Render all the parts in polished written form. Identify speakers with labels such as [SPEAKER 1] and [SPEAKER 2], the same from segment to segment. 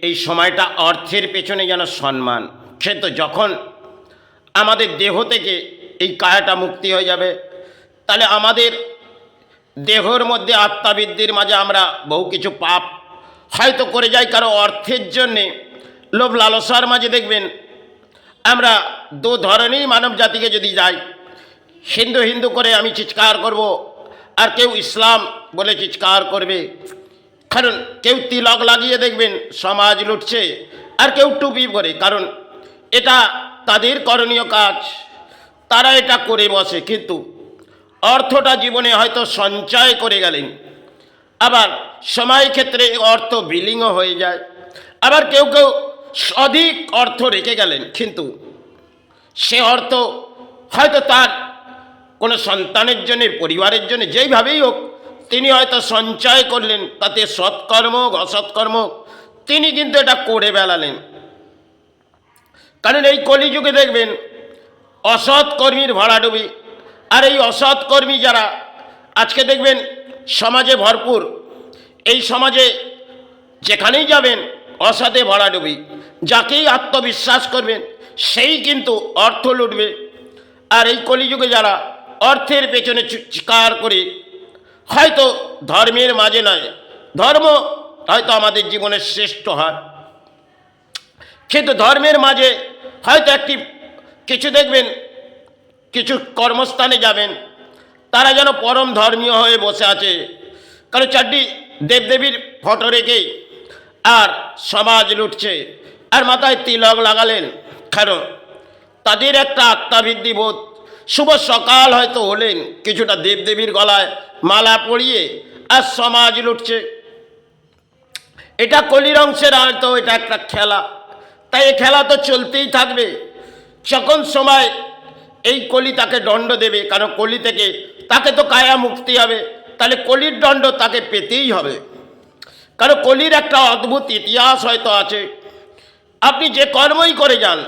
[SPEAKER 1] এই সময়টা অর্থের পেছনে যেন সম্মান। কিন্তু যখন আমাদের দেহ থেকে এই কায়াটা মুক্তি হয়ে যাবে, তাহলে আমাদের দেহর মধ্যে আত্মাবৃদ্ধির মাঝে আমরা বহু কিছু পাপ হয়তো করে যাই, কারো অর্থের জন্যে লোভ লালসার মাঝে দেখবেন আমরা দু ধরনেরই মানব জাতিকে যদি যাই, হিন্দু হিন্দু করে আমি চিৎকার করব, আর কেউ ইসলাম বলে চিৎকার করবে। কারণ কেউ তিলক লাগিয়ে দেখবেন সমাজ লুটছে, আর কেউ টুপি পরে, কারণ এটা তাদের করণীয় কাজ, তারা এটা করে বসে। কিন্তু অর্থটা জীবনে হয়তো সঞ্চয় করে গেলেন, আবার সময় ক্ষেত্রে অর্থ বিলীন হয়ে যায়। আবার কেউ কেউ অধিক অর্থ রেখে গেলেন, কিন্তু সে অর্থ হয়তো তার কোনো সন্তানের জন্য, পরিবারের জন্য, যেইভাবেই হোক তিনি হয়তো সঞ্চয় করলেন, তাতে সৎকর্ম অসৎকর্ম তিনি কিন্তু এটা করে বেড়ালেন। কারণ এই কলিযুগে দেখবেন অসৎ কর্মীর ভরাডুবি, আর এই অসৎ কর্মী যারা আজকে দেখবেন সমাজে ভরপুর। এই সমাজে যেখানেই যাবেন অসতে ভরাডুবি, যাকেই আত্মবিশ্বাস করবেন সেই কিন্তু অর্থ লুটবে। আর এই কলিযুগে যারা অর্থের পেছনে চিৎকার করে, হয়তো ধর্মের মাঝে নয়, ধর্ম হয়তো আমাদের জীবনের শ্রেষ্ঠ হয়, কিন্তু ধর্মের মাঝে হয়তো কিছু দেখবেন, কিছু কর্মস্থানে যাবেন তারা যেন পরম ধর্মীয় হয়ে বসে আছে, কারণ চারটি দেবদেবীর ফটো রেখেই আর সমাজ লুটছে, আর মাথায় তিলক লাগালেন। কারণ তাদের একটা আত্মাবৃদ্ধি বোধ, শুভ সকাল হয়তো হলেন, কিছুটা দেবদেবীর গলায় মালা পরিয়ে আর সমাজ লুটছে। এটা কলির অংশের হয়তো এটা একটা খেলা, তাই এই খেলা তো চলতেই থাকবে। যখন সময় এই কলি তাকে দণ্ড দেবে, কারণ কলি থেকে তাকে তো কায়া মুক্তি হবে, তাহলে কলির দণ্ড তাকে পেতেই হবে। কারণ কলির একটা অদ্ভুত ইতিহাস হয়তো আছে। আপনি যে কর্মই করে যান,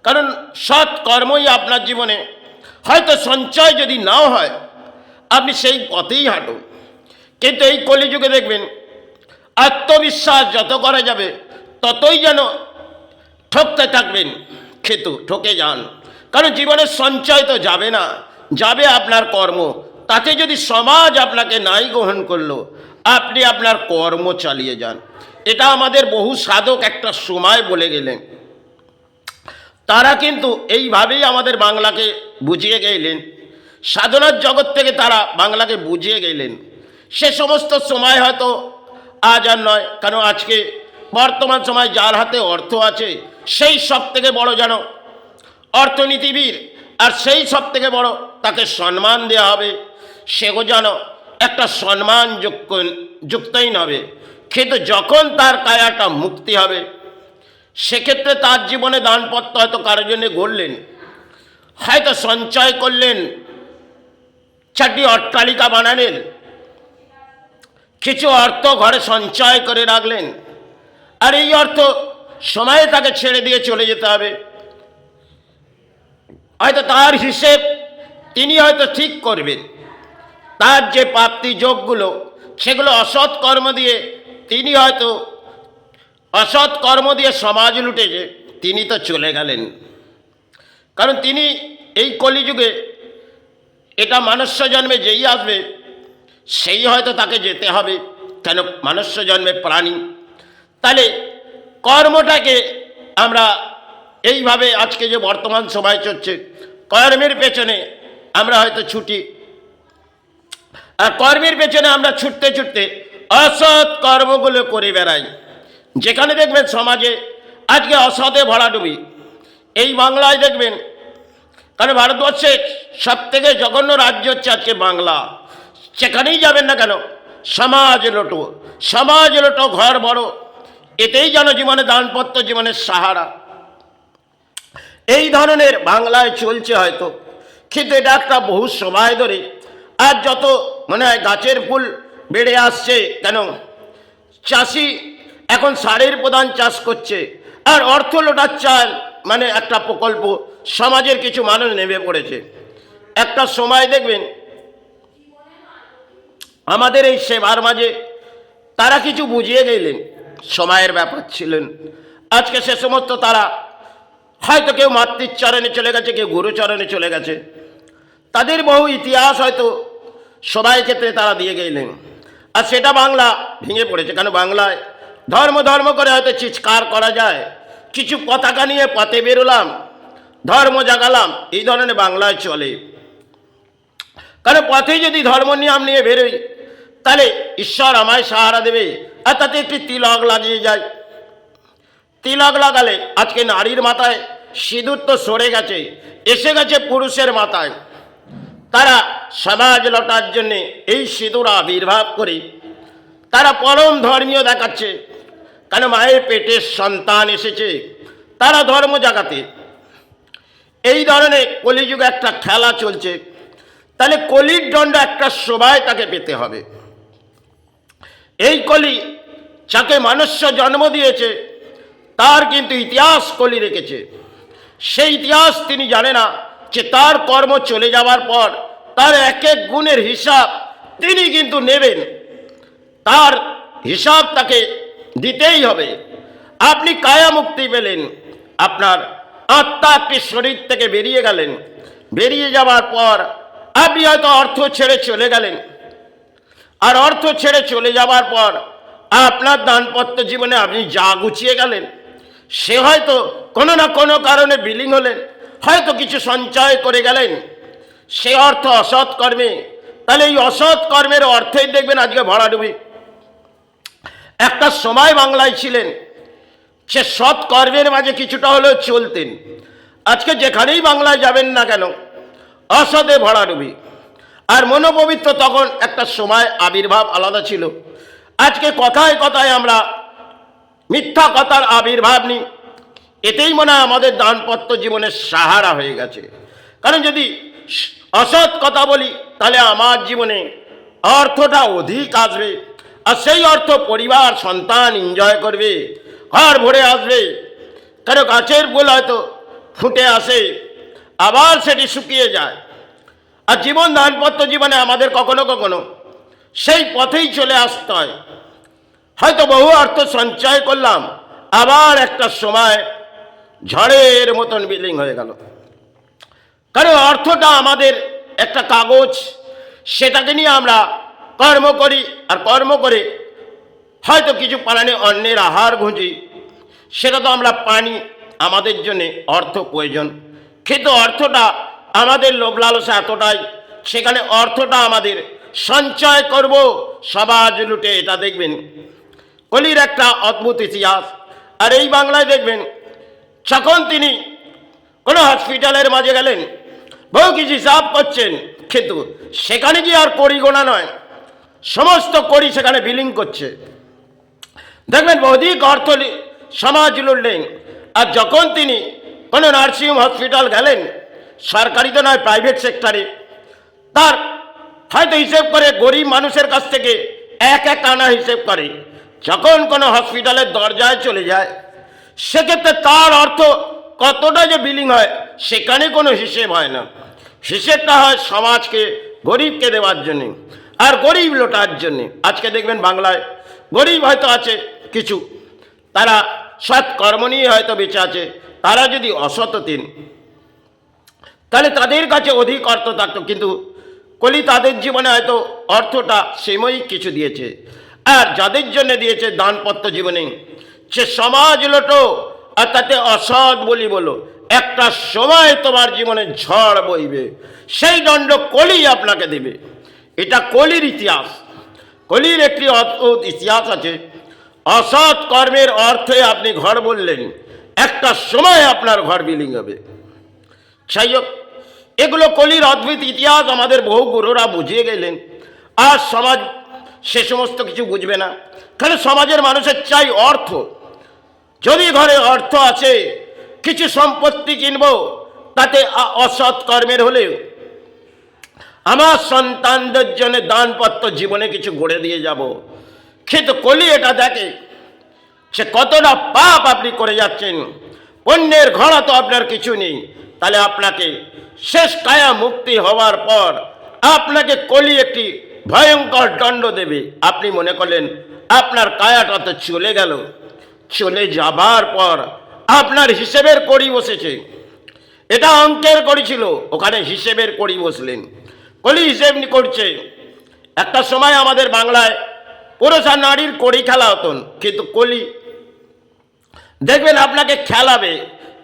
[SPEAKER 1] কারণ সৎ কর্মই আপনার জীবনে হয়তো সঞ্চয় যদি নাও হয়, আপনি সেই পথেই হাঁটুন। কিন্তু এই কলিযুগে দেখবেন আত্মবিশ্বাস যত করা যাবে ততই যেন ঠকতে থাকবেন, কিন্তু ঠকে যান। কারণ জীবনের সঞ্চয় তো যাবে না, যাবে আপনার কর্ম। তাতে যদি সমাজ আপনাকে নাই গ্রহণ করলো, আপনি আপনার কর্ম চালিয়ে যান। এটা আমাদের বহু সাধক একটা সময় বলে গেলেন। তারা কিন্তু এইভাবেই আমাদের বাংলাকে বুঝিয়ে গেলেন, সাধনার জগৎ থেকে তারা বাংলাকে বুঝিয়ে গেলেন। সে সমস্ত সময় হয়তো আজ আর নয়, কারণ আজকে বর্তমান সময় যার হাতে অর্থ আছে সেই সব থেকে বড় যেন অর্থনীতিবিদ, আর সেই সব থেকে বড় তাকে সম্মান দেওয়া হবে, সেও যেন একটা সম্মান যুক্তই নবে। কিন্তু যখন তার কায়াটা মুক্তি হবে, সেক্ষেত্রে তার জীবনে দানপত্র হয়তো কারোর জন্য গড়লেন, হয়তো সঞ্চয় করলেন, চারটি অট্টালিকা বানালেন, কিছু অর্থ ঘরে সঞ্চয় করে রাখলেন, আর এই অর্থ সময়ে তাকে ছেড়ে দিয়ে চলে যেতে হবে। হয়তো তার হিসেব তিনি হয়তো ঠিক করবেন, তার যে প্রাপ্তি যোগগুলো সেগুলো অসৎ কর্ম দিয়ে তিনি হয়তো অসৎ কর্ম দিয়ে সমাজ লুটেছে, তিনি তো চলে গেলেন। কারণ তিনি এই কলিযুগে এটা মনুষ্য জন্মে যেই আসবে সেই হয়তো তাকে যেতে হবে, কেন মনুষ্য জন্মে প্রাণী। তাহলে কর্মটাকে আমরা এইভাবে আজকে যে বর্তমান সময় চলছে, কর্মের পেছনে আমরা হয়তো ছুটি, আর কর্মের পেছনে আমরা ছুটতে ছুটতে অসৎ কর্মগুলো করে বেড়াই। যেখানে দেখবেন সমাজে আজকে অসৎে ভরাডুবি, এই বাংলায় দেখবেন, কারণ ভারতবর্ষের সব থেকে জঘন্য রাজ্য হচ্ছে আজকে বাংলা। সেখানেই যাবেন না কেন সমাজ লোটো, সমাজ লোটো, ঘর বড়, এতেই যেন জীবনে দানপত্র, জীবনের সাহারা, এই ধরনের বাংলায় চলছে হয়তো। কিন্তু এটা একটা বহু সময় ধরে, আর যত মনে হয় গাছের ফুল বেড়ে আসছে, কেন চাষি এখন সারের প্রধান চাষ করছে, আর অর্থ লোটার চাল মানে একটা প্রকল্প সমাজের কিছু মানুষ নেমে পড়েছে। একটা সময় দেখবেন আমাদের এই সেবার মাঝে তারা কিছু বুঝিয়ে গেলেন, সময়ের ব্যাপার ছিলেন। আজকে সে সমস্ত তারা হয়তো কেউ মাতৃচরণে চলে গেছে, কেউ গুরুচরণে চলে গেছে, তাদের বহু ইতিহাস হয়তো সবাই ক্ষেত্রে তারা দিয়ে গেলেন। আর সেটা বাংলা ভেঙে পড়েছে। কেন বাংলায় ধর্ম ধর্ম করে হয়তো চিৎকার করা যায়, কিছু পতাকা নিয়ে পথে বেরোলাম, ধর্ম জাগালাম, এই ধরনের বাংলায় চলে। কারণ পথে যদি ধর্ম নিয়ম নিয়ে বেরোই তাহলে ঈশ্বর আমায় সাহারা দেবে, আর তাতে একটি তিলক লাগিয়ে যায়। তিলক লাগালে আজকে নারীর মাথায় সিঁদুর তো সরে গেছে, এসে গেছে পুরুষের মাথায়। তারা সমাজ লটার জন্যে এই সিঁদুর আবির্ভাব করে তারা পরম ধর্মীয় দেখাচ্ছে। কেন মায়ের পেটের সন্তান এসেছে, তারা ধর্ম জাগাতে। এই ধরনের কলিযুগে একটা খেলা চলছে। তাহলে কলির দণ্ড একটা সময় তাকে পেতে হবে। এই কলি যাকে মনুষ্য জন্ম দিয়েছে তার কিন্তু ইতিহাস কলি রেখেছে। সেই ইতিহাস তিনি জানে না যে তার কর্ম চলে যাওয়ার পর তার এক এক গুণের হিসাব তিনি কিন্তু নেবেন। তার হিসাব তাকে দিতেই হবে। আপনি কায়া মুক্তি পেলেন, আপনার আত্মা একটি শরীর থেকে বেরিয়ে গেলেন, বেরিয়ে যাওয়ার পর আপনি হয়তো অর্থ ছেড়ে চলে গেলেন। আর অর্থ ছেড়ে চলে যাওয়ার পর আপনার দানপত্য জীবনে আপনি যা গুছিয়ে গেলেন, সে হয়তো কোনো না কোনো কারণে বিলীন হলেন, হয়তো কিছু সঞ্চয় করে গেলেন, সে অর্থ অসৎ কর্মে। তাহলে এই অসৎ কর্মের অর্থেই দেখবেন আজকে ভরাডুবি। একটা সময় বাংলায় ছিলেন সে সৎ কর্মের মাঝে কিছুটা হলেও চলতেন। আজকে যেখানেই বাংলায় যাবেন না কেন অসদে ভরাডুবি। আর মনোপবিত্র তখন একটা সময় আবির্ভাব আলাদা ছিল। আজকে কথায় কথায় আমরা মিথ্যা কথার আবির্ভাব নিই, এতেই মনে হয় আমাদের দানপত্য জীবনের সাহারা হয়ে গেছে। কারণ যদি অসৎ কথা বলি তাহলে আমার জীবনে অর্থটা অধিক আসবে, আর সেই অর্থ পরিবার সন্তান এনজয় করবে, ঘর ভরে আসবে। কারণ গাছের ফুল হয়তো ফুটে আসে, আবার সেটি শুকিয়ে যায়। আর জীবন দানপত্য জীবনে আমাদের কখনো কখনো সেই পথেই চলে আসতে হয়। হয়তো বহু অর্থ সঞ্চয় করলাম, আবার একটা সময় ঝড়ের মতন বিলীন হয়ে গেল। কারণ অর্থটা আমাদের একটা কাগজ, সেটাকে নিয়ে আমরা কর্ম করি, আর কর্ম করে হয়তো কিছু পালানে অন্যের আহার খুঁজি, সেটা তো আমরা পানি। আমাদের জন্যে অর্থ প্রয়োজন, কিন্তু অর্থটা আমাদের লোভ লালসা এতটাই, সেখানে অর্থটা আমাদের সঞ্চয় করব সমাজ লুটে। এটা দেখবেন কলির একটা অদ্ভুত ইতিহাস। আর এই বাংলায় দেখবেন যখন তিনি কোনো হসপিটালের মাঝে গেলেন, বহু কিছু হিসাব করছেন, কিন্তু সেখানে গিয়ে আর কড়ি গোনা নয়, সমস্ত কড়ি সেখানে বিলীন করছে। দেখবেন অধিক অর্থ সমাজ লুটলেন। আর যখন তিনি কোনো নার্সিং হসপিটাল গেলেন, সরকারি তো নয়, প্রাইভেট সেক্টরে, তার হয়তো হিসেব করে গরিব মানুষের কাছ থেকে এক এক আনা হিসেব করে। যখন কোনো হসপিটালের দরজায় চলে যায়, সেক্ষেত্রে তার অর্থ কতটা যে বিলীন হয় সেখানে কোনো হিসেব হয় না। হিসেবটা হয় সমাজকে, গরিবকে দেওয়ার জন্যে আর গরিব লোটার জন্যে। আজকে দেখবেন বাংলায় গরিব হয়তো আছে কিছু, তারা সৎ কর্ম নিয়ে হয়তো বেঁচে আছে। তারা যদি অসৎ হতেন তাহলে তাদের কাছে অধিক অর্থ থাকতো, কিন্তু কলি তাদের জীবনে হয়তো অর্থটা সাময়িক কিছু দিয়েছে। আর যাদের জন্য দিয়েছে দানপত্য জীবনে, সে সমাজ লোটো আর তাতে অসৎ বলি বলো, একটা সময় তোমার জীবনে ঝড় বইবে, সেই দণ্ড কলি আপনাকে দেবে। এটা কলির ইতিহাস। কলির একটি অদ্ভুত ইতিহাস আছে। অসৎ কর্মের অর্থে আপনি ঘর বললেন, একটা সময় আপনার ঘর বিলীন হবে। যাই হোক, এগুলো কলির অদ্ভুত ইতিহাস আমাদের বহু গুরুরা বুঝিয়ে গেলেন। আর সমাজ সে সমস্ত কিছু বুঝবে না, কারণ সমাজের মানুষের চাই অর্থ। যদি ঘরে অর্থ আছে, কিছু সম্পত্তি কিনবো, তাতে অসৎ কর্মের হলেও আমার সন্তানদের জন্য দানপত্র জীবনে কিছু গড়ে দিয়ে যাব। কিন্তু কলি এটা দেখে সে কতটা পাপ আপনি করে যাচ্ছেন, অন্যের ঘোড়া তো আপনার কিছু নেই। তাহলে আপনাকে শেষ কায়া মুক্তি হওয়ার পর আপনাকে কলি একটি ভয়ঙ্কর দণ্ড দেবে। আপনি মনে করলেন আপনার কায়াটা তো চলে গেল, চলে যাবার পর আপনার হিসেবের কড়ি বসেছে। এটা অঙ্কের কড়ি ছিল, ওখানে হিসেবের কড়ি বসলেন। কলি হিসেব করছে। একটা সময় আমাদের বাংলায় পুরুষ আর নারীর কড়ি খেলা হতন, কিন্তু কলি দেখবেন আপনাকে খেলাবে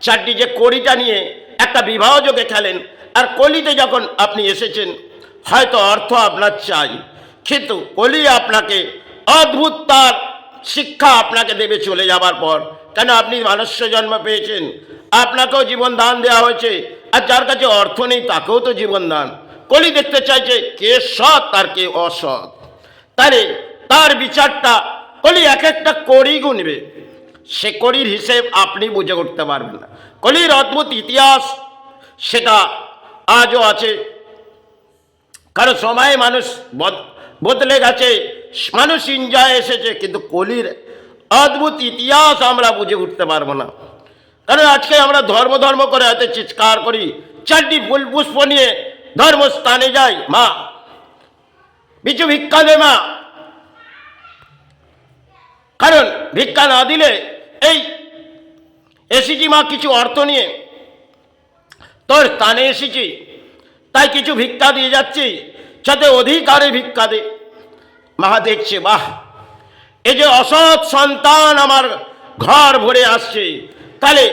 [SPEAKER 1] চারটি যে কড়িটা নিয়ে একটা বিবাহ যোগে খেলেন। আর কলিতে যখন আপনি এসেছেন, হয়তো অর্থ আপনার চাই, কিন্তু কলি আপনাকে অদ্ভুত তার শিক্ষা আপনাকে দেবে চলে যাবার পর। কেন? আপনি মনুষ্য জন্ম পেয়েছেন, আপনাকেও জীবন দান দেওয়া হয়েছে, আর যার কাছে অর্থ নেই তাকেও তো জীবন দান। কলি দেখতে চাইছে কে সৎ আর কে অসৎ। তারে তার বিচারটা কলি এক একটা কড়ি গুনবে, সে কড়ির হিসেব আপনি বুঝে উঠতে পারবেন না। কলির অদ্ভুত ইতিহাস সেটা আজও আছে। কারণ সময়ে মানুষ বদলে গেছে, মানুষ ইনজয় এসেছে, কিন্তু কলির অদ্ভুত ইতিহাস আমরা বুঝে উঠতে পারবো না। কারণ আজকে আমরা ধর্ম ধর্ম করে হয়তো চিৎকার করি, চারটি ফুল পুষ্প নিয়ে ধর্মস্থানে যাই, মা কিছু ভিক্ষা দে মা। কারণ ভিক্ষা না দিলে এই এসেছি মা কিছু অর্থ নিয়ে, তোর স্থানে এসেছি তাই কিছু ভিক্ষা দিয়ে যাচ্ছি, যাতে অধিকারে ভিক্ষা দে। মা দেখছে, বাহ, এই যে অসৎ সন্তান আমার ঘর ভরে আসছে, তাহলে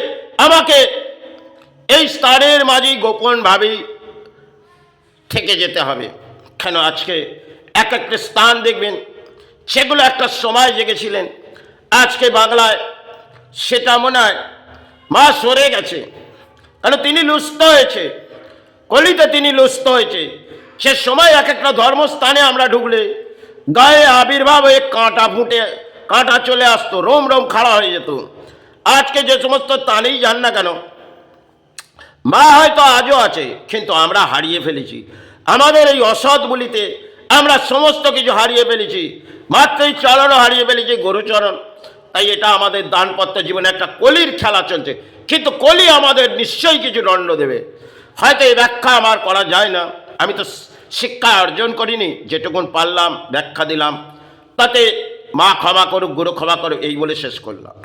[SPEAKER 1] আমাকে এই স্থানের মাঝে গোপনভাবেই থেকে যেতে হবে। কেন? আজকে এক একটা স্থান দেখবেন সেগুলো একটা সময় জেগেছিলেন, আজকে বাংলায় সেটা মনে হয় মা সরে গেছে। কারণ তিনি লুপ্ত হয়েছে, কলিতে তিনি লুপ্ত হয়েছে। সে সময় এক একটা ধর্মস্থানে আমরা ঢুকলে গায়ে আবির্ভাব হয়ে কাঁটা ফুটে কাঁটা চলে আসতো, রোম রোম খাড়া হয়ে যেত। আজকে যে সমস্ত স্থানেই যান না কেন, মা হয়তো আজও আছে, কিন্তু আমরা হারিয়ে ফেলেছি। আমাদের এই অসৎ বলিতে আমরা সমস্ত কিছু হারিয়ে ফেলেছি, মাত্রই চরণও হারিয়ে ফেলেছি, গরুচরণ। তাই এটা আমাদের দানপত্র জীবনে একটা কলির খেলা চলছে, কিন্তু কলি আমাদের নিশ্চয়ই কিছু দণ্ড দেবে। হয়তো এই ব্যাখ্যা আমার করা যায় না, আমি তো শিক্ষা অর্জন করিনি, যেটুকুন পারলাম ব্যাখ্যা দিলাম। তাতে মা ক্ষমা করুক, গুরু ক্ষমা করুক, এই বলে শেষ করলাম।